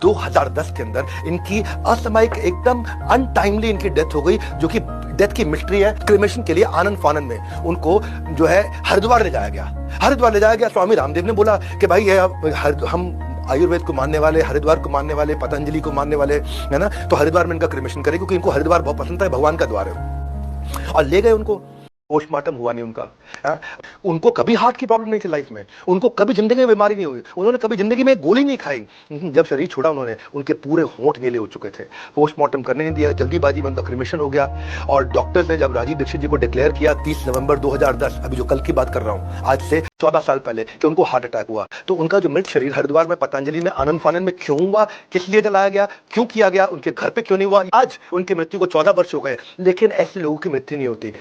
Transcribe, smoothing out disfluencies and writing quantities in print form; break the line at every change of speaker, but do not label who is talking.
2010 के अंदर इनकी असामयिक एकदम अनटाइमली इनकी डेथ हो गई, जो कि डेथ की मिस्ट्री है। क्रिमेशन के लिए आनंद फानन में उनको जो है हरिद्वार ले जाया गया। स्वामी रामदेव ने बोला कि भाई ये हम आयुर्वेद को मानने वाले, हरिद्वार को मानने वाले, पतंजलि को मानने वाले, है ना, तो हरिद्वार में इनका क्रिमेशन करें, क्योंकि इनको हरिद्वार बहुत पसंद है, भगवान का द्वार है। और ले गए उनको, पोस्टमार्टम हुआ नहीं उनका। उनको कभी हार्ट की प्रॉब्लम नहीं थी लाइफ में, उनको कभी जिंदगी में बीमारी नहीं हुई, उन्होंने कभी जिंदगी में गोली नहीं खाई। जब शरीर छोड़ा उन्होंने, उनके पूरे होंठ गीले हो चुके थे। पोस्टमार्टम करने नहीं दिया, जल्दीबाजी में उनका क्रिमेशन हो गया। और डॉक्टर ने जब राजीव दीक्षित जी को डिक्लेयर किया 30 नवंबर 2010, अभी जो कल की बात कर रहा हूं, आज से 14 साल पहले, कि उनको हार्ट अटैक हुआ, तो उनका जो मृत शरीर हरिद्वार में पतंजलि में आनंद फानन में क्यों हुआ, किस लिए जलाया गया, क्यों किया गया, उनके घर पे क्यों नहीं हुआ? आज उनकी मृत्यु को 14 वर्ष हो गए, लेकिन ऐसे लोगों की मृत्यु नहीं होती।